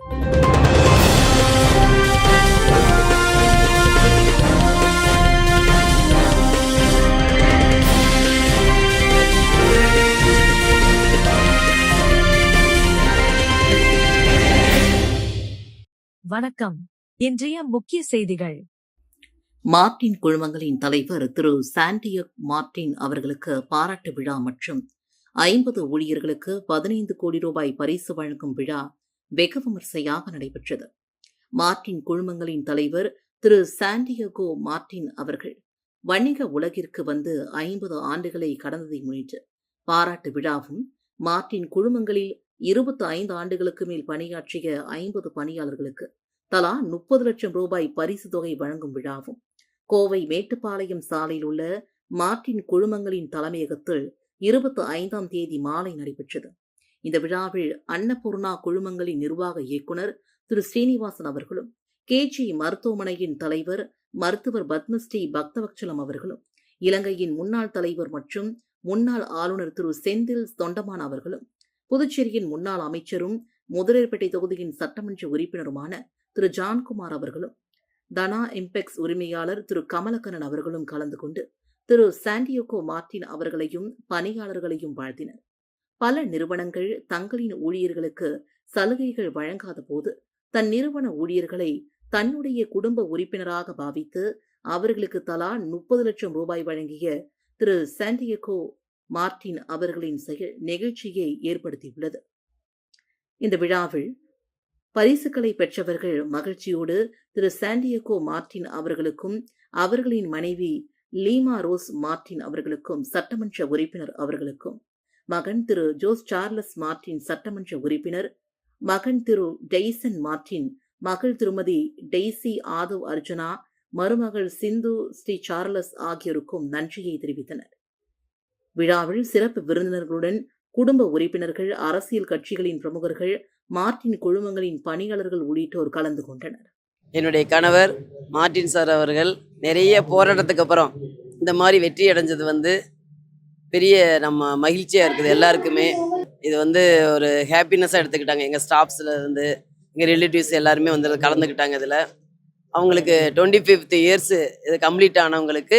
வணக்கம். இன்றைய முக்கிய செய்திகள். மார்டின் குழுமங்களின் தலைவர் திரு சாண்டியோ மார்டின் அவர்களுக்கு பாராட்டு விழா மற்றும் 50 ஊழியர்களுக்கு 15 கோடி ரூபாய் பரிசு வழங்கும் விழா வெகு விமர்சையாக நடைபெற்றது. மார்டின் குழுமங்களின் தலைவர் திரு சாண்டியகோ மார்டின் அவர்கள் வணிக உலகிற்கு வந்து 50 ஆண்டுகளை கடந்ததை முன்னிட்டு பாராட்டு விழாவும், மார்டின் குழுமங்களில் 25 ஆண்டுகளுக்கு மேல் பணியாற்றிய 50 பணியாளர்களுக்கு தலா 30 லட்சம் ரூபாய் பரிசு தொகை வழங்கும் விழாவும் கோவை மேட்டுப்பாளையம் சாலையில் உள்ள மார்டின் குழுமங்களின் தலைமையகத்தில் 25ஆம் தேதி மாலை நடைபெற்றது. இந்த விழாவில் அன்னபூர்ணா குழுமங்களின் நிர்வாக இயக்குநர் திரு ஸ்ரீனிவாசன் அவர்களும், கேஜி மருத்துவமனையின் தலைவர் மருத்துவர் பத்மஸ்ரீ பக்தவச்சலம் அவர்களும், இலங்கையின் முன்னாள் தலைவர் மற்றும் முன்னாள் ஆளுநர் திரு செந்தில் தொண்டமான் அவர்களும், புதுச்சேரியின் முன்னாள் அமைச்சரும் முதலியார்பேட்டை தொகுதியின் சட்டமன்ற உறுப்பினருமான திரு ஜான்குமார் அவர்களும், தனா இம்பெக்ஸ் உரிமையாளர் திரு கமலக்கண்ணன் அவர்களும் கலந்து கொண்டு திரு சாண்டியகோ மார்டின் அவர்களையும் பணியாளர்களையும் வாழ்த்தினர். பல நிறுவனங்கள் தங்களின் ஊழியர்களுக்கு சலுகைகள் வழங்காத போது தன் நிறுவன ஊழியர்களை தன்னுடைய குடும்ப உறுப்பினராக பாவித்து அவர்களுக்கு தலா 30 லட்சம் ரூபாய் வழங்கிய திரு சாண்டியகோ மார்டின் அவர்களின் செயல் நெகிழ்ச்சியை ஏற்படுத்தியுள்ளது. இந்த விழாவில் பரிசுகளை பெற்றவர்கள் மகிழ்ச்சியோடு திரு சாண்டியகோ மார்டின் அவர்களுக்கும், அவர்களின் மனைவி லீமா ரோஸ் மார்டின் அவர்களுக்கும், சட்டமன்ற உறுப்பினர் அவர்களுக்கும், மகன் திரு ஜோஸ் சார்லஸ் மார்டின் சட்டமன்ற உறுப்பினர், மகன் திரு டெய்சன் மார்டின், மகள் திருமதி டெய்சி ஆதவ் அர்ஜுனா, மருமகள் சிந்து ஸ்ரீ சார்லஸ் ஆகியோருக்கும் நன்றியை தெரிவித்தனர். விழாவில் சிறப்பு விருந்தினர்களுடன் குடும்ப உறுப்பினர்கள், அரசியல் கட்சிகளின் பிரமுகர்கள், மார்டின் குழுமங்களின் பணியாளர்கள் உள்ளிட்டோர் கலந்து கொண்டனர். என்னுடைய கணவர் மார்டின் சார் அவர்கள் நிறைய போராட்டத்துக்கு அப்புறம் இந்த மாதிரி வெற்றி அடைஞ்சது பெரிய நம்ம மகிழ்ச்சியாக இருக்குது. எல்லாருக்குமே இது ஒரு ஹாப்பினஸாக எடுத்துக்கிட்டாங்க. எங்கள் ஸ்டாஃப்ஸில் இருந்து எங்கள் ரிலேட்டிவ்ஸ் எல்லாருமே கலந்துக்கிட்டாங்க. இதில் அவங்களுக்கு 25th இயர்ஸு இது கம்ப்ளீட் ஆனவங்களுக்கு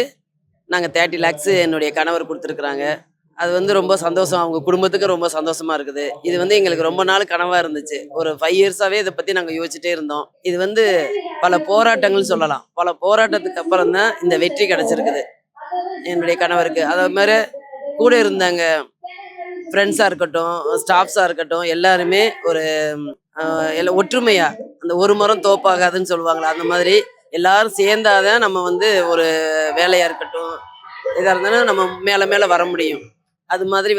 நாங்கள் 30 lakhs என்னுடைய கணவர் கொடுத்துருக்குறாங்க. அது ரொம்ப சந்தோஷம். அவங்க குடும்பத்துக்கு ரொம்ப சந்தோஷமா இருக்குது. இது எங்களுக்கு ரொம்ப நாள் கனவா இருந்துச்சு. ஒரு 5 yearsஆவே இதை பத்தி நாங்கள் யோசிச்சுட்டே இருந்தோம். இது பல போராட்டங்கள் சொல்லலாம். பல போராட்டத்துக்கு அப்புறம் தான் இந்த வெற்றி கிடைச்சிருக்குது என்னுடைய கணவருக்கு. அதே மாதிரி கூட இருந்தாங்க ஃப்ரெண்ட்ஸாக இருக்கட்டும், ஸ்டாஃப்ஸாக இருக்கட்டும், எல்லாருமே எல்லாம் ஒற்றுமையா, அந்த ஒரு மரம் தோப்பாகாதுன்னு சொல்லுவாங்களா, அந்த மாதிரி எல்லாரும் சேர்ந்தாதான் நம்ம ஒரு வேலையா இருக்கட்டும், இதாக இருந்தாலும் நம்ம மேலே மேலே வர முடியும். அது மாதிரி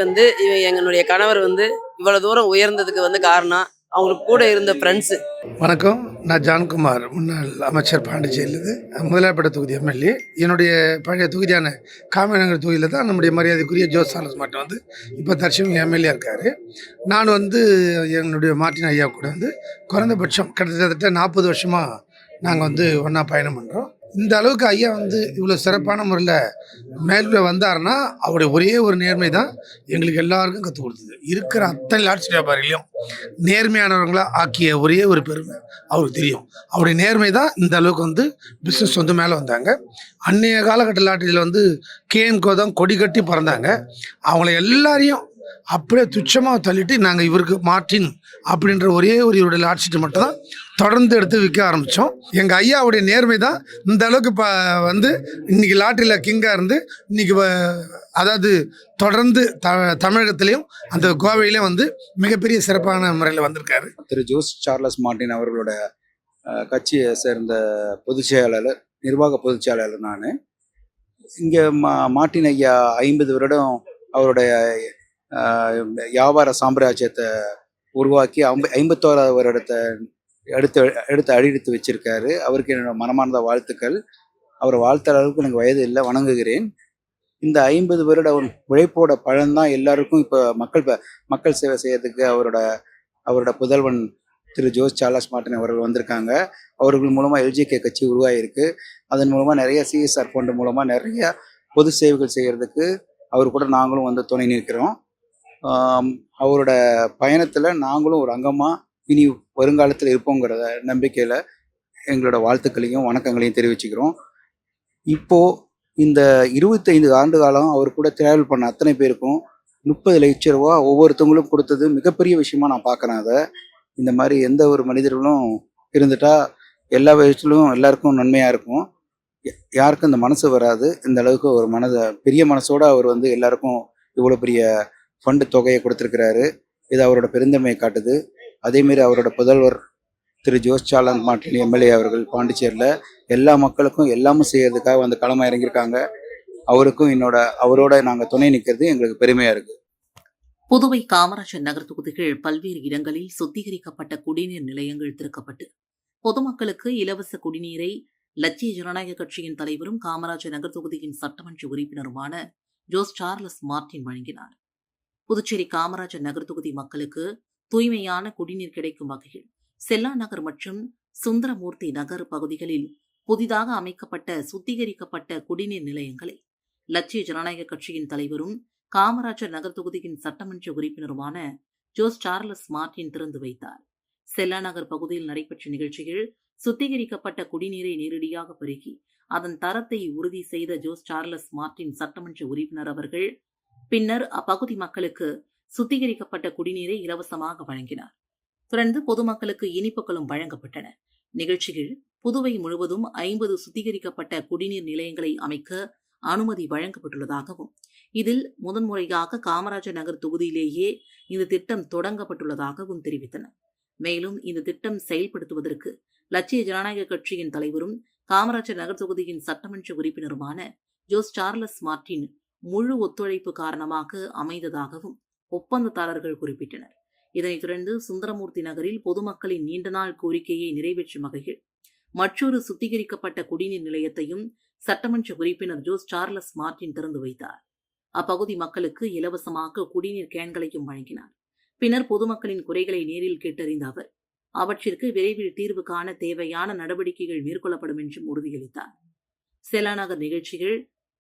எங்களுடைய கணவர் இவ்வளவு தூரம் உயர்ந்ததுக்கு காரணம் அவங்களுக்கு கூட இருந்த ஃப்ரெண்ட்ஸு. வணக்கம், நான் ஜான்குமார், முன்னாள் அமைச்சர், பாண்டிச்சேரியிலிருந்து, முதலியார்பேட்டை தொகுதி எம்எல்ஏ. என்னுடைய பழைய தொகுதியான காமநகர் தொகுதியில் தான் நம்முடைய மரியாதைக்குரிய ஜோஸ் சார்லஸ் மார்டின் இப்போ தற்சமயம் எம்எல்ஏ இருக்கார். நான் என்னுடைய மார்டின் ஐயா கூட குறைந்தபட்சம் கிட்டத்தட்ட 40 வருஷமாக நாங்கள் ஒன்றா பயணம் பண்ணுறோம். இந்த அளவுக்கு ஐயா இவ்வளோ சிறப்பான முறையில் மேலே வந்தாருன்னா அவருடைய ஒரே ஒரு நேர்மை தான் எங்களுக்கு எல்லாருக்கும் கற்றுக் கொடுத்தது. இருக்கிற அத்தனை லாட்சி வியாபாரிகளையும் நேர்மையானவர்களாக ஆக்கிய ஒரே ஒரு பெருமை அவருக்கு தெரியும். அவருடைய நேர்மை தான் இந்த அளவுக்கு பிஸ்னஸ் மேலே வந்தாங்க. அன்றைய காலகட்ட லாட்டரியில் கேஎன்கோ தான் கொடி கட்டி பறந்தாங்க. அவங்கள எல்லாரையும் அப்படியே துச்சமாக தள்ளிட்டு நாங்கள் இவருக்கு மார்டின் அப்படின்ற ஒரே ஒரு இவருடைய லாட்சிட்டு மட்டும் தான் தொடர்ந்து எடுத்து விற்க ஆரம்பித்தோம். எங்கள் ஐயாவுடைய நேர்மை தான் இந்த அளவுக்கு இப்போ இன்னைக்கு லாட்டரியில் கிங்காக இருந்து இன்னைக்கு அதாவது தொடர்ந்து தமிழகத்திலையும் அந்த கோவையிலையும் மிகப்பெரிய சிறப்பான முறையில் வந்திருக்காரு. திரு ஜோஸ் சார்லஸ் மார்டின் அவர்களோட கட்சியை சேர்ந்த பொதுச் செயலாளர், நிர்வாக பொதுச் செயலாளர் நான். இங்கே மார்டின் ஐயா 50 வருடம் அவருடைய வியாபார சாம்ராஜ்யத்தை உருவாக்கி 51வது வருடத்தை எடுத்து அடியெடுத்து வச்சிருக்காரு. அவருக்கு என்னோட மனமார்ந்த வாழ்த்துக்கள். அவரை வாழ்த்துற அளவுக்கு எனக்கு வயது இல்லை, வணங்குகிறேன். இந்த 50 வருட உழைப்போட பலன்தான் எல்லாருக்கும் இப்போ மக்கள் சேவை செய்யறதுக்கு அவரோட புதல்வன் திரு ஜோஸ் சார்லஸ் மார்டின் அவர்கள் வந்திருக்காங்க. அவர்கள் மூலமாக எல்ஜிகே கட்சி உருவாகிருக்கு. அதன் மூலமாக நிறைய சிஎஸ்ஆர் ஃபண்டு மூலமாக நிறைய பொது சேவைகள் செய்கிறதுக்கு அவர் கூட நாங்களும் துணை நிற்கிறோம். அவரோட பயணத்தில் நாங்களும் ஒரு அங்கமாக இனி வருங்காலத்தில் இருப்போங்கிறத நம்பிக்கையில் எங்களோட வாழ்த்துக்களையும் வணக்கங்களையும் தெரிவிச்சுக்கிறோம். இப்போது இந்த 25 ஆண்டு காலம் அவர் கூட ட்ராவல் பண்ண அத்தனை பேருக்கும் 30 லட்ச ரூபா ஒவ்வொருத்தவங்களும் கொடுத்தது மிகப்பெரிய விஷயமா நான் பார்க்குறேன். அதை இந்த மாதிரி எந்த ஒரு மனிதர்களும் இருந்துட்டா எல்லா வயசுலும் எல்லாருக்கும் நன்மையாக இருக்கும். யாருக்கும் இந்த மனசு வராது. இந்த அளவுக்கு ஒரு பெரிய மனசோட அவர் வந்து எல்லாருக்கும் இவ்வளோ பெரிய ஃபண்டு தொகையை கொடுத்துருக்கிறாரு. இது அவரோட பெருந்தன்மையை காட்டுது. அதேமாரி அவரோட புதல்வர் திரு ஜோஸ் சார்லஸ் மார்ட்டின் எம்எல்ஏ அவர்கள் பாண்டிச்சேரியில் எல்லா மக்களுக்கும் எல்லாமும் செய்யறதுக்காக வந்து களமாக இறங்கியிருக்காங்க. அவரோட நாங்கள் துணை நிற்கிறது எங்களுக்கு பெருமையாக இருக்குது. புதுவை காமராஜர் நகர் தொகுதிகள் பல்வேறு இடங்களில் சுத்திகரிக்கப்பட்ட குடிநீர் நிலையங்கள் திறக்கப்பட்டு பொதுமக்களுக்கு இலவச குடிநீரை லட்சிய ஜனநாயக கட்சியின் தலைவரும் காமராஜர் நகர் தொகுதியின் சட்டமன்ற உறுப்பினருமான ஜோஸ் சார்லஸ் மார்ட்டின் வழங்கினார். புதுச்சேரி காமராஜர் நகர் தொகுதி மக்களுக்கு தூய்மையான குடிநீர் கிடைக்கும் வகையில் செல்லா நகர் மற்றும் சுந்தரமூர்த்தி நகர் பகுதிகளில் புதிதாக அமைக்கப்பட்ட சுத்திகரிக்கப்பட்ட குடிநீர் நிலையங்களை லட்சிய ஜனநாயக கட்சியின் தலைவரும் காமராஜர் நகர் தொகுதியின் சட்டமன்ற உறுப்பினருமான ஜோஸ் சார்லஸ் மார்ட்டின் திறந்து வைத்தார். செல்லா நகர் பகுதியில் நடைபெற்ற நிகழ்ச்சியில் சுத்திகரிக்கப்பட்ட குடிநீரை நேரடியாக பெருக்கி அதன் தரத்தை உறுதி செய்த ஜோஸ் சார்லஸ் மார்ட்டின் சட்டமன்ற உறுப்பினர் அவர்கள் பின்னர் அப்பகுதி மக்களுக்கு சுத்திகரிக்கப்பட்ட குடிநீரை இலவசமாக வழங்கினார். தொடர்ந்து பொதுமக்களுக்கு இனிப்புகளும் வழங்கப்பட்டன. நிகழ்ச்சியில் புதுவை முழுவதும் 50 சுத்திகரிக்கப்பட்ட குடிநீர் நிலையங்களை அமைக்க அனுமதி வழங்கப்பட்டுள்ளதாகவும் இதில் முதன்முறையாக காமராஜர் நகர் தொகுதியிலேயே இந்த திட்டம் தொடங்கப்பட்டுள்ளதாகவும் தெரிவித்தனர். மேலும் இந்த திட்டம் செயல்படுத்துவதற்கு லட்சிய ஜனநாயக கட்சியின் தலைவரும் காமராஜர் நகர் தொகுதியின் சட்டமன்ற உறுப்பினருமான ஜோஸ் சார்லஸ் மார்ட்டின் முழு ஒத்துழைப்பு காரணமாக அமைந்ததாகவும் ஒப்பந்ததாரர்கள் குறிப்பிட்டனர். இதனைத் தொடர்ந்து சுந்தரமூர்த்தி நகரில் பொதுமக்களின் நீண்ட நாள் கோரிக்கையை நிறைவேற்றும் வகையில் மற்றொரு சுத்திகரிக்கப்பட்ட குடிநீர் நிலையத்தையும் சட்டமன்ற உறுப்பினர் ஜோஸ் சார்லஸ் மார்ட்டின் திறந்து வைத்தார். அப்பகுதி மக்களுக்கு இலவசமாக குடிநீர் கேன்களையும் வழங்கினார். பின்னர் பொதுமக்களின் குறைகளை நேரில் கேட்டறிந்த அவர் அவற்றிற்கு விரைவில் தீர்வு காண தேவையான நடவடிக்கைகள் மேற்கொள்ளப்படும் என்றும் உறுதியளித்தார். செலாநகர் நிகழ்ச்சிகள்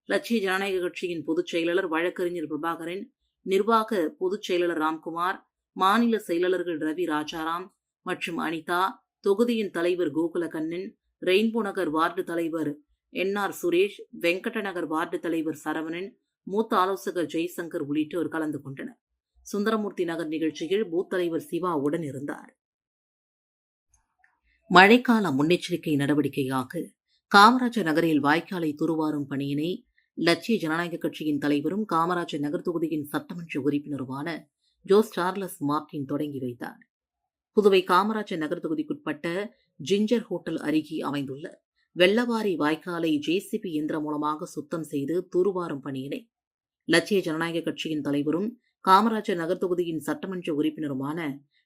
லட்சிய ஜனநாயக கட்சியின் பொதுச் செயலாளர் வழக்கறிஞர் பிரபாகரன், நிர்வாக பொதுச் செயலாளர் ராம்குமார், மாநில செயலாளர்கள் ரவி ராஜாராம் மற்றும் அனிதா, தொகுதியின் தலைவர் கோகுலகண்ணன், ரெயின்போ நகர் வார்டு தலைவர் NR சுரேஷ், வெங்கட நகர் வார்டு தலைவர் சரவணன், மூத்த ஆலோசகர் ஜெய்சங்கர் உள்ளிட்டோர் கலந்து கொண்டனர். சுந்தரமூர்த்தி நகர் நிகழ்ச்சியில் பூத் தலைவர் சிவா உடன் இருந்தார். மழைக்கால முன்னெச்சரிக்கை நடவடிக்கையாக காமராஜர் நகரில் வாய்க்காலை துருவாரும் பணியினை லட்சிய ஜனநாயக கட்சியின் தலைவரும் காமராஜர் நகர் தொகுதியின் சட்டமன்ற உறுப்பினருமான ஜோஸ் சார்லஸ் மார்ட்டின் தொடங்கி வைத்தார். புதுவை காமராஜர் நகர் தொகுதிக்குட்பட்ட ஜிஞ்சர் ஹோட்டல் அருகே அமைந்துள்ள வெள்ளவாரி வாய்க்காலை JCB இயந்திரம் மூலமாக சுத்தம் செய்து தூர்வாரும் பணியினை லட்சிய ஜனநாயக கட்சியின் தலைவரும் காமராஜர் நகர் தொகுதியின் சட்டமன்ற உறுப்பினருமான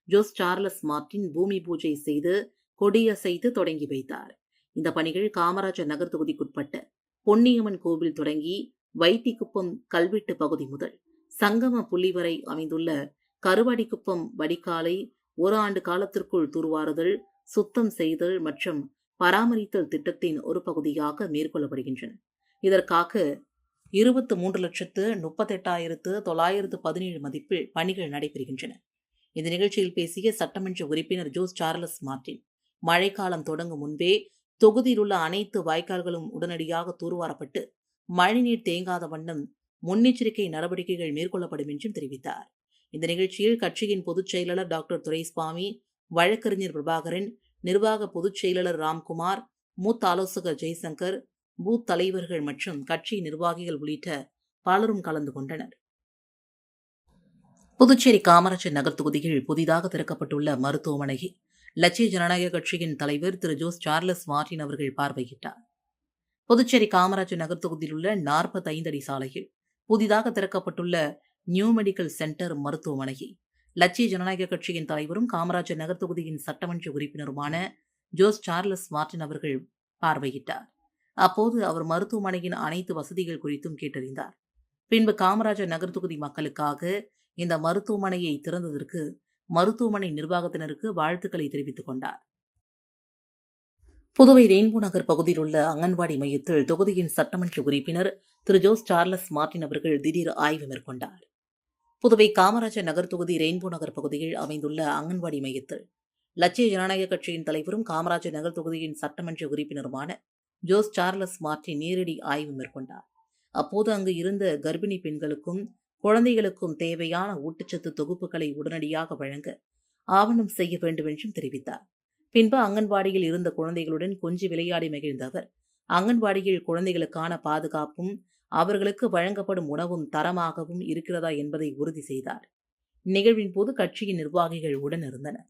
ஜோஸ் சார்லஸ் மார்ட்டின் பூமி பூஜை செய்து கொடியசைத்து தொடங்கி வைத்தார். இந்த பணிகள் காமராஜர் நகர் தொகுதிக்குட்பட்ட பொன்னியம்மன் கோவில் தொடங்கி வைத்திக்குப்பம் கல்வெட்டு பகுதி முதல் சங்கம புள்ளி வரை அமைந்துள்ள கருவாடிக்குப்பம் வடிகாலை 1 ஆண்டு காலத்திற்குள் தூர்வாறுதல், சுத்தம் செய்தல் மற்றும் பராமரித்தல் திட்டத்தின் ஒரு பகுதியாக மேற்கொள்ளப்படுகின்றன. இதற்காக 23,38,917 மதிப்பில் பணிகள் நடைபெறுகின்றன. இந்த நிகழ்ச்சியில் பேசிய சட்டமன்ற உறுப்பினர் ஜோஸ் சார்லஸ் மார்ட்டின், மழைக்காலம் தொடங்கும் முன்பே தொகுதியில் உள்ள அனைத்து வாய்க்கால்களும் உடனடியாக தூர்வாரப்பட்டு மழைநீர் தேங்காத வண்ணம் முன்னெச்சரிக்கை நடவடிக்கைகள் மேற்கொள்ளப்படும் என்றும் தெரிவித்தார். இந்த நிகழ்ச்சியில் கட்சியின் பொதுச் செயலாளர் டாக்டர் துரைசுவாமி, வழக்கறிஞர் பிரபாகரன், நிர்வாக பொதுச் செயலாளர் ராம்குமார், மூத்த ஆலோசகர் ஜெய்சங்கர், பூத் தலைவர்கள் மற்றும் கட்சி நிர்வாகிகள் உள்ளிட்ட பலரும் கலந்து கொண்டனர். புதுச்சேரி காமராஜர் நகர் தொகுதியில் புதிதாக திறக்கப்பட்டுள்ள மருத்துவமனையை லட்சிய ஜனநாயக கட்சியின் தலைவர் திரு ஜோஸ் சார்லஸ் மார்ட்டின் அவர்கள் பார்வையிட்டார். புதுச்சேரி காமராஜர் நகர் தொகுதியில் உள்ள 45 அடி சாலையில் புதிதாக திறக்கப்பட்டுள்ள நியூ மெடிக்கல் சென்டர் மருத்துவமனையை லட்சிய ஜனநாயக கட்சியின் தலைவரும் காமராஜர் நகர் தொகுதியின் சட்டமன்ற உறுப்பினருமான ஜோஸ் சார்லஸ் மார்ட்டின் அவர்கள் பார்வையிட்டார். அப்போது அவர் மருத்துவமனையின் அனைத்து வசதிகள் குறித்தும் கேட்டறிந்தார். பின்பு காமராஜர் நகர் தொகுதி மக்களுக்காக இந்த மருத்துவமனையை திறந்ததற்கு மருத்துவமனை நிர்வாகத்தினருக்கு வாழ்த்துக்களை தெரிவித்துக் கொண்டார். புதுவை ரெயின்போ நகர் பகுதியில் உள்ள அங்கன்வாடி மையத்தில் தொகுதியின் சட்டமன்ற உறுப்பினர் திரு ஜோஸ் சார்லஸ் மார்ட்டின் அவர்கள் திடீர் ஆய்வு மேற்கொண்டார். புதுவை காமராஜர் நகர் தொகுதி ரெயின்போ நகர் பகுதியில் அமைந்துள்ள அங்கன்வாடி மையத்தில் லட்சிய ஜனநாயக கட்சியின் தலைவரும் காமராஜர் நகர் தொகுதியின் சட்டமன்ற உறுப்பினருமான ஜோஸ் சார்லஸ் மார்டின் நேரடி ஆய்வு மேற்கொண்டார். அப்போது அங்கு இருந்த கர்ப்பிணி பெண்களுக்கும் குழந்தைகளுக்கும் தேவையான ஊட்டச்சத்து தொகுப்புகளை உடனடியாக வழங்க ஆவணம் செய்ய வேண்டும் என்றும் தெரிவித்தார். பின்பு அங்கன்வாடியில் இருந்த குழந்தைகளுடன் கொஞ்சி விளையாடி மகிழ்ந்த அவர் அங்கன்வாடியில் குழந்தைகளுக்கான பாதுகாப்பும் அவர்களுக்கு வழங்கப்படும் உணவும் தரமாகவும் இருக்கிறதா என்பதை உறுதி செய்தார். நிகழ்வின் போது கட்சியின் நிர்வாகிகள் உடனிருந்தனர்.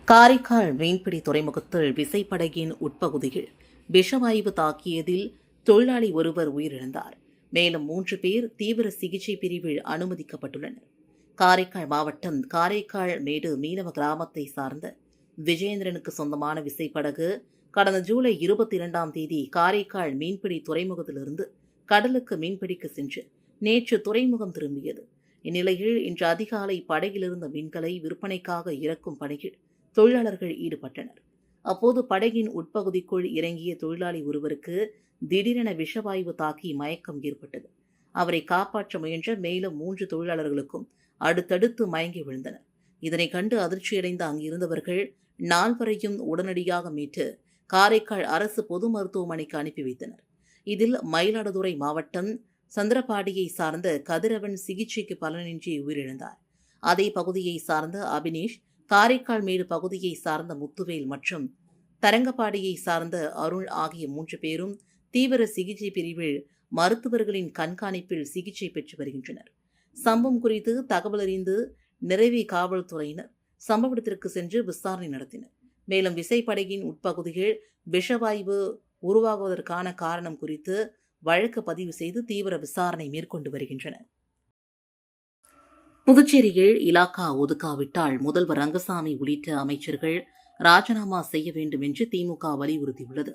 காரைக்கால் மீன்பிடி துறைமுகத்தில் விசைப்படகின் உட்பகுதியில் விஷவாயு தாக்கியதில் தொழிலாளி ஒருவர் உயிரிழந்தார். மேலும் 3 பேர் தீவிர சிகிச்சை பிரிவில் அனுமதிக்கப்பட்டுள்ளனர். காரைக்கால் மாவட்டம் காரைக்கால் மேடு மீனவ கிராமத்தை சார்ந்த விஜயேந்திரனுக்கு சொந்தமான விசைப்படகு கடந்த ஜூலை 22ஆம் தேதி காரைக்கால் மீன்பிடி துறைமுகத்திலிருந்து கடலுக்கு மீன்பிடிக்க சென்று நேற்று துறைமுகம் திரும்பியது. இந்நிலையில் இன்று அதிகாலை படகிலிருந்த மீன்களை விற்பனைக்காக இறக்கும் பணியில் தொழிலாளர்கள் ஈடுபட்டனர். அப்போது படகின் உட்பகுதிக்குள் இறங்கிய தொழிலாளி ஒருவருக்கு திடீரென விஷவாயு தாக்கி மயக்கம் ஏற்பட்டது. அவரை காப்பாற்ற முயன்ற மேலும் 3 தொழிலாளர்களுக்கும் அடுத்தடுத்து மயங்கி விழுந்தனர். இதனை கண்டு அதிர்ச்சியடைந்த அங்கிருந்தவர்கள் 4 உடனடியாக மீட்டு காரைக்கால் அரசு பொது மருத்துவமனைக்கு அனுப்பி வைத்தனர். இதில் மயிலாடுதுறை மாவட்டம் சந்திரபாடியை சார்ந்த கதிரவன் சிகிச்சைக்கு பலனின்றி உயிரிழந்தார். அதே பகுதியை சார்ந்த அபினேஷ், காரைக்கால் மேடு பகுதியை சார்ந்த முத்துவேல் மற்றும் தரங்கப்பாடியை சார்ந்த அருள் ஆகிய 3 பேரும் தீவிர சிகிச்சை பிரிவில் மருத்துவர்களின் கண்காணிப்பில் சிகிச்சை பெற்று வருகின்றனர். சம்பவம் குறித்து தகவல் அறிந்து நிறைவி காவல்துறையினர் சம்பவ இடத்திற்கு சென்று விசாரணை நடத்தினர். மேலும் விசைப்படகின் உட்பகுதியில் விஷவாயு உருவாகுவதற்கான காரணம் குறித்து வழக்கு பதிவு செய்து தீவிர விசாரணை மேற்கொண்டு வருகின்றனர். புதுச்சேரியில் இலாக்கா ஒதுக்காவிட்டால் முதல்வர் ரங்கசாமி உள்ளிட்ட அமைச்சர்கள் ராஜினாமா செய்ய வேண்டும் என்று திமுக வலியுறுத்தியுள்ளது.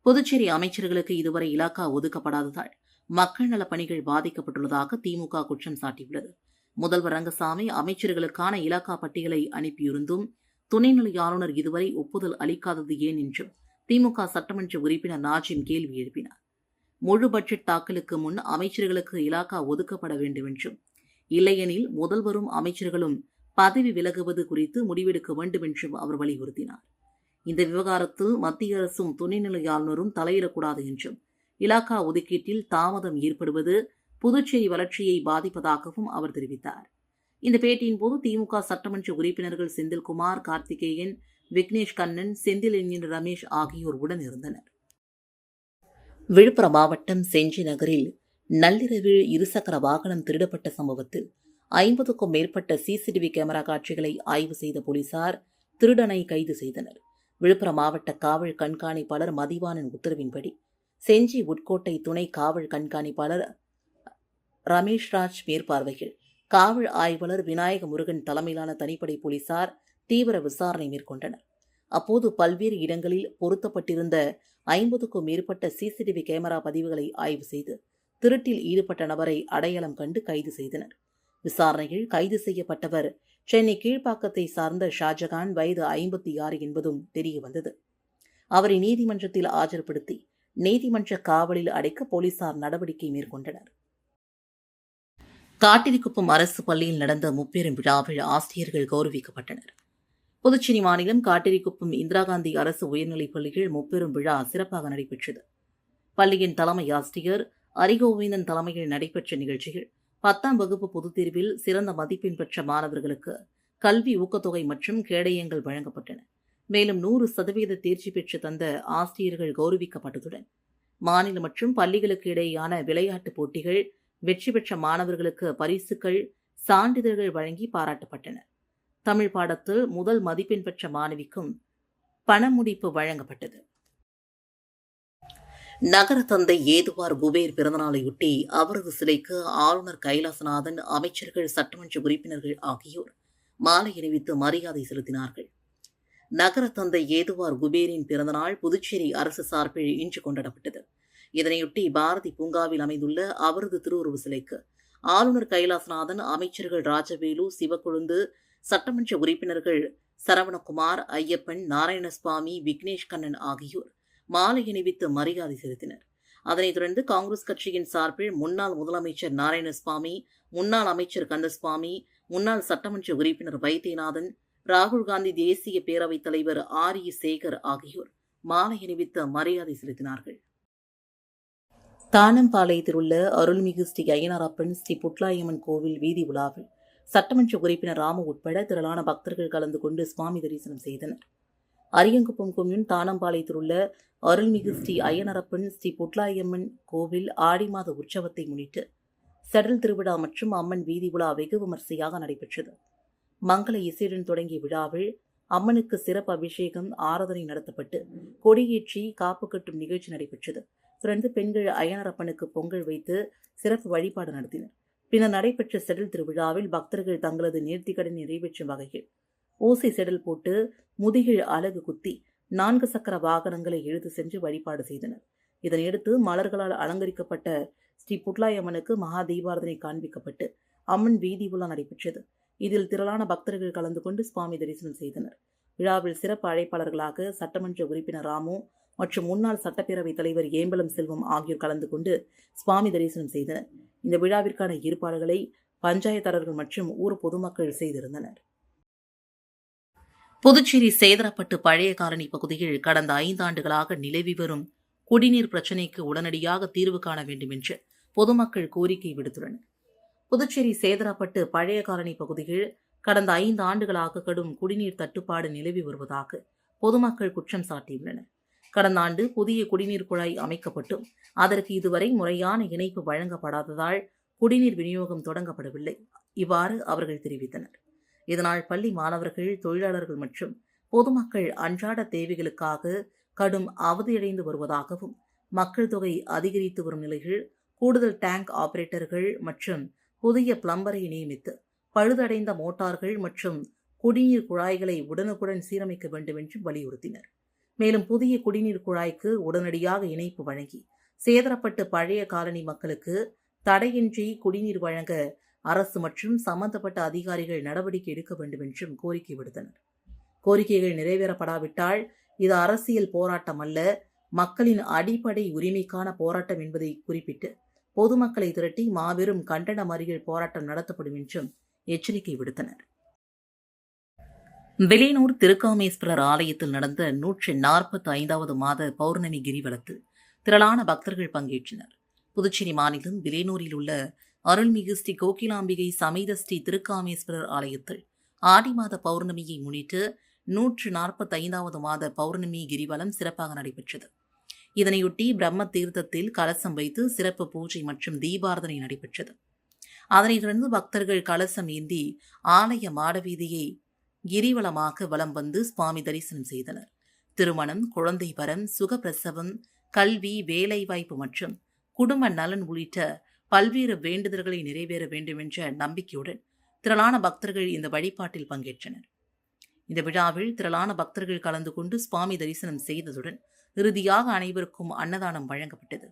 புதுச்சேரி அமைச்சர்களுக்கு இதுவரை இலாக்கா ஒதுக்கப்படாததால் மக்கள் நலப் பணிகள் பாதிக்கப்பட்டுள்ளதாக திமுக குற்றம் சாட்டியுள்ளது. முதல்வர் ரங்கசாமி அமைச்சர்களுக்கான இலாக்கா பட்டியலை அனுப்பியிருந்தும் துணைநிலை ஆளுநர் இதுவரை ஒப்புதல் அளிக்காதது ஏன் என்றும் திமுக சட்டமன்ற உறுப்பினர் நாஜிம் கேள்வி எழுப்பினார். முழு பட்ஜெட் தாக்கலுக்கு முன் அமைச்சர்களுக்கு இலாக்கா ஒதுக்கப்பட வேண்டும் என்றும், இல்லையெனில் முதல்வரும் அமைச்சர்களும் பதவி விலகுவது குறித்து முடிவெடுக்க வேண்டும் என்றும் அவர் வலியுறுத்தினார். இந்த விவகாரத்தில் மத்திய அரசும் துணைநிலை ஆளுநரும் தலையிடக்கூடாது என்றும், இலாக்கா ஒதுக்கீட்டில் தாமதம் ஏற்படுவது புதுச்சேரி வளர்ச்சியை பாதிப்பதாகவும் அவர் தெரிவித்தார். இந்த பேட்டியின் போது திமுக சட்டமன்ற உறுப்பினர்கள் செந்தில்குமார், கார்த்திகேயன், விக்னேஷ் கண்ணன், செந்தில் என்கின்ற ரமேஷ் ஆகியோர் உடன் இருந்தனர். விழுப்புரம் மாவட்டம் செஞ்சி நகரில் நள்ளிரவில் இருசக்கர வாகனம் திருடப்பட்ட சம்பவத்தில் 50க்கும் மேற்பட்ட சிசிடிவி கேமரா காட்சிகளை ஆய்வு செய்த போலீசார் திருடனை கைது செய்தனர். விழுப்புரம் மாவட்ட காவல் கண்காணிப்பாளர் மதிவாணன் உத்தரவின்படி செஞ்சி உட்கோட்டை துணை காவல் கண்காணிப்பாளர் ரமேஷ்ராஜ் மேற்பார்வையில் காவல் ஆய்வாளர் விநாயக முருகன் தலைமையிலான தனிப்படை போலீசார் தீவிர விசாரணை மேற்கொண்டனர். அப்போது பல்வேறு இடங்களில் பொருத்தப்பட்டிருந்த 50க்கும் மேற்பட்ட சிசிடிவி கேமரா பதிவுகளை ஆய்வு செய்து திருட்டில் ஈடுபட்ட நபரை அடையாளம் கண்டு கைது செய்தனர். விசாரணையில் கைது செய்யப்பட்டவர் சென்னை கீழ்ப்பாக்கத்தை சார்ந்த ஷாஜகான், வயது 56 என்பதும் தெரியவந்தது. அவரை நீதிமன்றத்தில் ஆஜர்படுத்தி நீதிமன்ற காவலில் அடைக்க போலீசார் நடவடிக்கை மேற்கொண்டனர். காட்டிரிக்குப்பம் அரசு பள்ளியில் நடந்த முப்பெரும் விழாவில் ஆசிரியர்கள் கௌரவிக்கப்பட்டனர். புதுச்சேரி மாநிலம் காட்டிரிக்குப்பம் இந்திரா காந்தி அரசு உயர்நிலைப் பள்ளியில் முப்பெரும் விழா சிறப்பாக நடைபெற்றது. பள்ளியின் தலைமை ஆசிரியர் அரிகோவிந்தன் தலைமையில் நடைபெற்ற நிகழ்ச்சியில் 10ஆம் வகுப்பு பொதுத் தேர்வில் சிறந்த மதிப்பெண் பெற்ற மாணவர்களுக்கு கல்வி ஊக்கத்தொகை மற்றும் கேடயங்கள் வழங்கப்பட்டன. மேலும் 100% தேர்ச்சி பெற்று தந்த ஆசிரியர்கள் கௌரவிக்கப்பட்டதுடன் மாநில மற்றும் பள்ளிகளுக்கு இடையேயான விளையாட்டுப் போட்டிகள் வெற்றி பெற்ற மாணவர்களுக்கு பரிசுகள், சான்றிதழ்கள் வழங்கி பாராட்டப்பட்டன. தமிழ் பாடத்தில் முதல் மதிப்பெண் பெற்ற மாணவிக்கும் பணமுடிப்பு வழங்கப்பட்டது. நகர தந்தை ஏதுவார் குபேர் பிறந்தநாளையொட்டி அவரது சிலைக்கு ஆளுநர் கைலாசநாதன், அமைச்சர்கள், சட்டமன்ற உறுப்பினர்கள் ஆகியோர் மாலை அணிவித்து மரியாதை செலுத்தினார்கள். நகர தந்தை ஏதுவார் குபேரின் பிறந்தநாள் புதுச்சேரி அரசு சார்பில் இன்று கொண்டாடப்பட்டது. இதனையொட்டி பாரதி பூங்காவில் அமைந்துள்ள அவரது திருவுருவ சிலைக்கு ஆளுநர் கைலாசநாதன், அமைச்சர்கள் ராஜவேலு, சிவக்கொழுந்து, சட்டமன்ற உறுப்பினர்கள் சரவணகுமார், ஐயப்பன், நாராயணசுவாமி, விக்னேஷ் கண்ணன் ஆகியோர் மாலை அணிவித்து மரியாதை செலுத்தினர். அதனைத் தொடர்ந்து காங்கிரஸ் கட்சியின் சார்பில் முன்னாள் முதலமைச்சர் நாராயணசுவாமி, முன்னாள் அமைச்சர் கந்தசுவாமி, முன்னாள் சட்டமன்ற உறுப்பினர் வைத்தியநாதன், ராகுல் காந்தி தேசிய பேரவைத் தலைவர் ஆர்.இ. சேகர் ஆகியோர் மாலை அணிவித்து மரியாதை செலுத்தினார்கள். தானம்பாளையத்தில் உள்ள அருள்மிகு ஸ்ரீ ஐயனாரப்பன் ஸ்ரீ புட்லாயம்மன் கோவில் வீதி உலாவில் சட்டமன்ற உறுப்பினர் ராமு உட்பட திரளான பக்தர்கள் கலந்து கொண்டு சுவாமி தரிசனம் செய்தனர். அரியங்குப்பம் கொம்யூன் தானம்பாளையத்தில் உள்ள அருள்மிகு ஸ்ரீ ஐயனாரப்பன் ஸ்ரீ புட்லாயம்மன் கோவில் ஆடி மாத உற்சவத்தை முன்னிட்டு செடல் திருவிழா மற்றும் அம்மன் வீதி உலா வெகு விமர்சையாக நடைபெற்றது. மங்கள இசையுடன் தொடங்கிய விழாவில் அம்மனுக்கு சிறப்பு அபிஷேகம், ஆராதனை நடத்தப்பட்டு கொடியேற்றி காப்பு கட்டும் நிகழ்ச்சி நடைபெற்றது. தொடர்ந்து பெண்கள் ஐயனாரப்பனுக்கு பொங்கல் வைத்து சிறப்பு வழிபாடு நடத்தினர். பின்னர் நடைபெற்ற செடல் திருவிழாவில் பக்தர்கள் தங்களது நேர்த்திக்கடன் நிறைவேற்றும் வகையில் ஓசை செடல் போட்டு முதுகில் அலகு குத்தி 4 சக்கர வாகனங்களை இழுத்து சென்று வழிபாடு செய்தனர். இதனையடுத்து மலர்களால் அலங்கரிக்கப்பட்ட ஸ்ரீ புட்லாயம்மனுக்கு மகா தீபாரதனை காண்பிக்கப்பட்டு அம்மன் வீதி உலா நடைபெற்றது. இதில் திரளான பக்தர்கள் கலந்து கொண்டு சுவாமி தரிசனம் செய்தனர். விழாவில் சிறப்பு அழைப்பாளர்களாக சட்டமன்ற உறுப்பினர் ராமு மற்றும் முன்னாள் சட்டப்பேரவைத் தலைவர் ஏம்பலம் செல்வம் ஆகியோர் கலந்து கொண்டு சுவாமி தரிசனம் செய்தனர். இந்த விழாவிற்கான ஏற்பாடுகளை பஞ்சாயத்தாளர்கள் மற்றும் ஊர் பொதுமக்கள் செய்திருந்தனர். புதுச்சேரி சேதராப்பட்டு பழைய காலனி பகுதியில் கடந்த 5 ஆண்டுகளாக நிலவி வரும் குடிநீர் பிரச்சினைக்கு உடனடியாக தீர்வு காண வேண்டும் என்று பொதுமக்கள் கோரிக்கை விடுத்துள்ளனர். புதுச்சேரி சேதராப்பட்டு பழைய காலனி பகுதியில் கடந்த 5 ஆண்டுகளாக கடும் குடிநீர் தட்டுப்பாடு நிலவி வருவதாக பொதுமக்கள் குற்றம் சாட்டியுள்ளனர். கடந்த ஆண்டு புதிய குடிநீர் குழாய் அமைக்கப்பட்டும் அதற்கு இதுவரை முறையான இணைப்பு வழங்கப்படாததால் குடிநீர் விநியோகம் தொடங்கப்படவில்லை. இவ்வாறு அவர்கள் தெரிவித்தனர். இதனால் பள்ளி மாணவர்கள், தொழிலாளர்கள் மற்றும் பொதுமக்கள் அன்றாட தேவைகளுக்காக கடும் அவதியடைந்து வருவதாகவும், மக்கள் தொகை அதிகரித்து வரும் நிலையில் கூடுதல் டேங்க் ஆபரேட்டர்கள் மற்றும் புதிய பிளம்பரை நியமித்து பழுதடைந்த மோட்டார்கள் மற்றும் குடிநீர் குழாய்களை உடனுக்குடன் சீரமைக்க வேண்டும் என்றும் வலியுறுத்தினர். மேலும் புதிய குடிநீர் குழாய்க்கு உடனடியாக இணைப்பு வழங்கி சேதராப்பட்டு பழைய காலனி மக்களுக்கு தடையின்றி குடிநீர் வழங்க அரசு மற்றும் சம்பந்தப்பட்ட அதிகாரிகள் நடவடிக்கை எடுக்க வேண்டும் என்றும் கோரிக்கை விடுத்தனர். கோரிக்கைகள் நிறைவேறப்படாவிட்டால் இது அரசியல் போராட்டம் அல்ல, மக்களின் அடிப்படை உரிமைக்கான போராட்டம் என்பதை குறிப்பிட்டு பொதுமக்களை திரட்டி மாபெரும் கண்டன மறியல் போராட்டம் நடத்தப்படும் என்றும் எச்சரிக்கை விடுத்தனர். வில்லியனூர் திருக்காமேஸ்வரர் ஆலயத்தில் நடந்த 145வது மாத பௌர்ணமி கிரிவலத்தில் திரளான பக்தர்கள் பங்கேற்றனர். புதுச்சேரி மாநிலம் வில்லியனூரில் உள்ள அருள்மிகு ஸ்ரீ கோகிலாம்பிகை சமேத ஸ்ரீ திருக்காமேஸ்வரர் ஆலயத்தில் ஆடி மாத பௌர்ணமியை முன்னிட்டு 145வது மாத பௌர்ணமி கிரிவலம் சிறப்பாக நடைபெற்றது. இதனையொட்டி பிரம்ம தீர்த்தத்தில் கலசம் வைத்து சிறப்பு பூஜை மற்றும் தீபாரதனை நடைபெற்றது. அதனைத் தொடர்ந்து பக்தர்கள் கலசம் ஏந்தி ஆலய மாடவீதியை கிரிவலமாக வலம் வந்து சுவாமி தரிசனம் செய்தனர். திருமணம், குழந்தை வரம், சுகப்பிரசவம், கல்வி, வேலைவாய்ப்பு மற்றும் குடும்ப நலன் உள்ளிட்ட பல்வேறு வேண்டுதல்களை நிறைவேற வேண்டும் என்ற நம்பிக்கையுடன் திரளான பக்தர்கள் இந்த வழிபாட்டில் பங்கேற்றனர். இந்த விழாவில் திரளான பக்தர்கள் கலந்து கொண்டு சுவாமி தரிசனம் செய்ததுடன் இறுதியாக அனைவருக்கும் அன்னதானம் வழங்கப்பட்டது.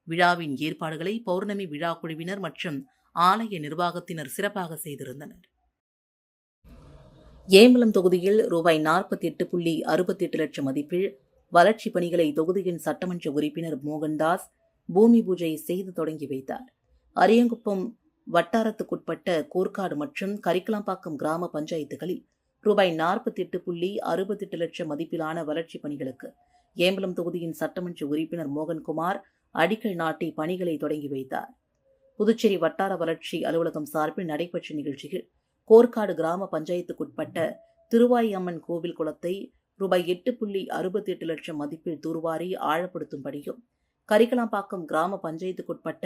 விழாவின் ஏற்பாடுகளை பௌர்ணமி விழா குழுவினர் மற்றும் ஆலய நிர்வாகத்தினர் சிறப்பாக செய்திருந்தனர். ஏம்பலம் தொகுதியில் ரூபாய் 48.68 லட்சம் மதிப்பில் வளர்ச்சிப் பணிகளை தொகுதியின் சட்டமன்ற உறுப்பினர் மோகன்தாஸ் பூமி பூஜை செய்து தொடங்கி வைத்தார். அரியங்குப்பம் வட்டாரத்துக்குட்பட்ட கோர்க்காடு மற்றும் கரிக்கலாம்பாக்கம் கிராம பஞ்சாயத்துகளில் ரூபாய் 48.68 லட்சம் மதிப்பிலான வளர்ச்சிப் பணிகளுக்கு ஏம்பலம் தொகுதியின் சட்டமன்ற உறுப்பினர் மோகன்குமார் அடிக்கல் நாட்டி பணிகளை தொடங்கி வைத்தார். புதுச்சேரி வட்டார வளர்ச்சி அலுவலகம் சார்பில் நடைபெற்ற நிகழ்ச்சியில் கோர்க்காடு கிராம பஞ்சாயத்துக்குட்பட்ட திருவாயம்மன் கோவில் குளத்தை ரூபாய் 8.68 லட்சம் மதிப்பில் தூர்வாரி ஆழப்படுத்தும் பணியும், கரிக்கலாம்பாக்கம் கிராம பஞ்சாயத்துக்குட்பட்ட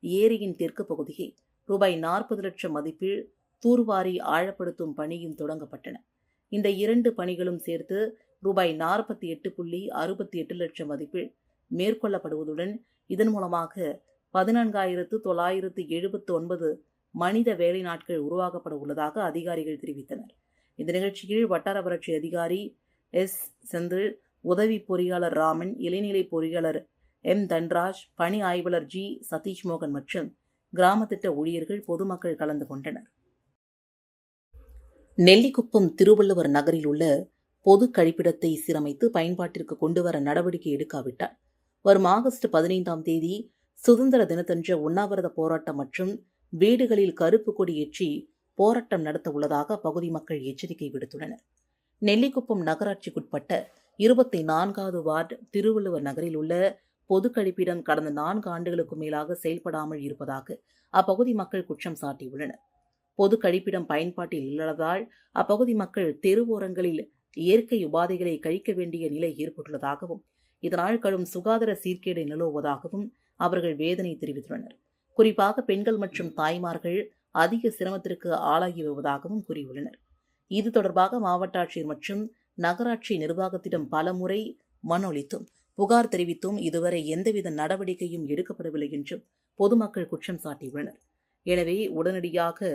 ஏரியின் தெற்கு பகுதியை ரூபாய் 40 லட்சம் மதிப்பில் தூர்வாரி ஆழப்படுத்தும் பணியும் தொடங்கப்பட்டன. இந்த 2 பணிகளும் சேர்த்து ரூபாய் 48.68 லட்சம் மதிப்பில் மேற்கொள்ளப்படுவதுடன் இதன் மூலமாக 14,979 மனித வேலை நாட்கள் உருவாக்கப்பட உள்ளதாக அதிகாரிகள் தெரிவித்தனர். இந்த நிகழ்ச்சியில் வட்டார வளர்ச்சி அதிகாரி எஸ். செந்தில், உதவி பொறியாளர் ராமன், இளைநிலை பொறியாளர் எம். தன்ராஜ், பணி ஆய்வாளர் ஜி. சதீஷ் மோகன் மற்றும் கிராம திட்ட ஊழியர்கள், பொதுமக்கள் கலந்து கொண்டனர். நெல்லிக்குப்பம் திருவள்ளுவர் நகரில் உள்ள பொது கழிப்பிடத்தை சீரமைத்து பயன்பாட்டிற்கு கொண்டுவர நடவடிக்கை எடுக்காவிட்டால் வரும் ஆகஸ்ட் 15ஆம் தேதி சுதந்திர தினத்தன்று உண்ணாவிரத போராட்டம் மற்றும் வீடுகளில் கருப்பு கொடி ஏற்றி போராட்டம் நடத்த உள்ளதாக அப்பகுதி மக்கள் எச்சரிக்கை விடுத்துள்ளனர். நெல்லிக்குப்பம் நகராட்சிக்குட்பட்ட 24வது வார்டு திருவள்ளுவர் நகரில் உள்ள பொது கழிப்பிடம் கடந்த 4 ஆண்டுகளுக்கு மேலாக செயல்படாமல் இருப்பதாக அப்பகுதி மக்கள் குற்றம் சாட்டியுள்ளனர். பொது கழிப்பிடம் பயன்பாட்டில் இல்லாததால் அப்பகுதி மக்கள் தெருவோரங்களில் இயற்கை உபாதைகளை கழிக்க வேண்டிய நிலை ஏற்பட்டுள்ளதாகவும் இதனால் கடும் சுகாதார சீர்கேடு நிலவுவதாகவும் அவர்கள் வேதனை தெரிவித்துள்ளனர். குறிப்பாக பெண்கள் மற்றும் தாய்மார்கள் அதிக சிரமத்திற்கு ஆளாகி வருவதாகவும் கூறியுள்ளனர். இது தொடர்பாக மாவட்ட ஆட்சியர் மற்றும் நகராட்சி நிர்வாகத்திடம் பலமுறை மனு அளித்தும் புகார் தெரிவித்தும் இதுவரை எந்தவித நடவடிக்கையும் எடுக்கப்படவில்லை என்றும் பொதுமக்கள் குற்றம் சாட்டியுள்ளனர். எனவே உடனடியாக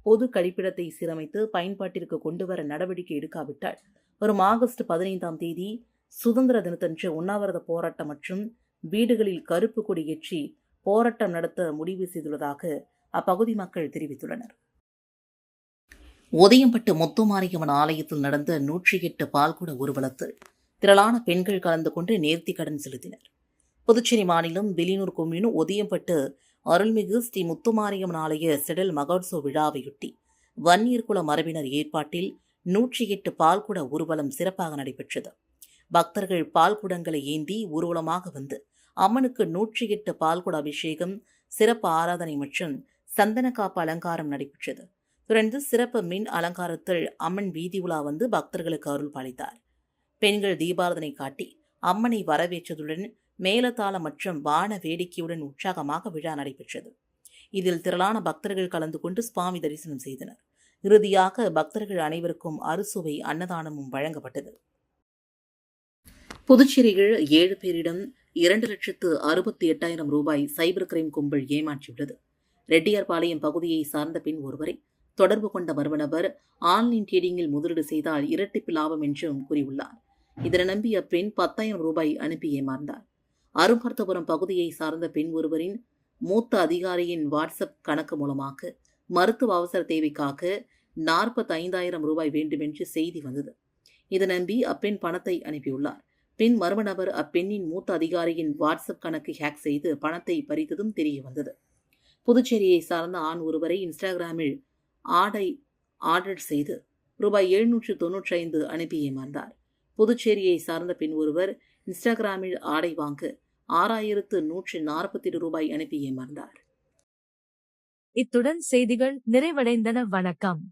பொது கழிப்பிடத்தை சீரமைத்து பயன்பாட்டிற்கு கொண்டுவர நடவடிக்கை எடுக்காவிட்டால் வரும் ஆகஸ்ட் 15ஆம் தேதி சுதந்திர தினத்தன்று உண்ணாவிரத போராட்டம் மற்றும் வீடுகளில் கருப்பு கொடி ஏற்றி போராட்டம் நடத்த முடிவு செய்துள்ளதாக அப்பகுதி மக்கள் தெரிவித்துள்ளனர். உதயம்பட்டு முத்துமாரியம்மன் ஆலயத்தில் நடந்த 108 பால்குட ஊர்வலத்தில் திரளான பெண்கள் கலந்து கொண்டு நேர்த்திக் கடன் செலுத்தினர். புதுச்சேரி மாநிலம் வில்லியனூர் கொம்யூன் உதயம்பட்டு அருள்மிகு ஸ்ரீ முத்துமாரியம்மன் ஆலய செடல் மகோத்சவ விழாவையொட்டி வன்னியர்குல மரபினர் ஏற்பாட்டில் 108 பால்குட ஊர்வலம் சிறப்பாக நடைபெற்றது. பக்தர்கள் பால்குடங்களை ஏந்தி ஊர்வலமாக வந்து அம்மனுக்கு 108 பால்குட அபிஷேகம், சிறப்பு ஆராதனை மற்றும் சந்தன காப்பு அலங்காரம் நடைபெற்றது. தொடர்ந்து சிறப்பு மின் அலங்காரத்தில் அம்மன் வீதி உலா வந்து பக்தர்களுக்கு அருள் பாலித்தார். பெண்கள் தீபாராதனை காட்டி அம்மனை வரவேற்றதுடன் மேலதாளம் மற்றும் வான வேடிக்கையுடன் உற்சாகமாக விழா நடைபெற்றது. இதில் திரளான பக்தர்கள் கலந்து கொண்டு சுவாமி தரிசனம் செய்தனர். இறுதியாக பக்தர்கள் அனைவருக்கும் அறுசுவை அன்னதானமும் வழங்கப்பட்டது. புதுச்சேரியில் 7 பேரிடம் 2,68,000 ரூபாய் சைபர் கிரைம் கும்பல் ஏமாற்றியுள்ளது. ரெட்டியார்பாளையம் பகுதியை சார்ந்த பெண் ஒருவரை தொடர்பு கொண்ட மர்ம நபர் ஆன்லைன் ட்ரேடிங்கில் முதலீடு செய்தால் இரட்டிப்பு லாபம் என்றும் கூறியுள்ளார். இதனை நம்பி அப்பெண் 10,000 ரூபாய் அனுப்பி ஏமாந்தார். அரும்பார்த்தபுரம் பகுதியை சார்ந்த பெண் ஒருவரின் மூத்த அதிகாரியின் வாட்ஸ்அப் கணக்கு மூலமாக மருத்துவ அவசர தேவைக்காக 45,000 ரூபாய் வேண்டுமென்று செய்தி வந்தது. இதை நம்பி அப்பெண் பணத்தை அனுப்பியுள்ளார். பின் மர்ம நபர் அப்பெண்ணின் மூத்த அதிகாரியின் வாட்ஸ்அப் கணக்கை ஹேக் செய்து பணத்தை பறித்ததும் தெரிய வந்தது. புதுச்சேரியை சார்ந்த ஆண் ஒருவரை இன்ஸ்டாகிராமில் ஆடை ஆர்டர் செய்து ரூபாய் 795 அனுப்பி ஏமாந்தார். புதுச்சேரியை சார்ந்த பெண் ஒருவர் இன்ஸ்டாகிராமில் ஆடை வாங்க 6,142 ரூபாய் அனுப்பி ஏமாந்தார். இத்துடன் செய்திகள் நிறைவடைந்தன. வணக்கம்.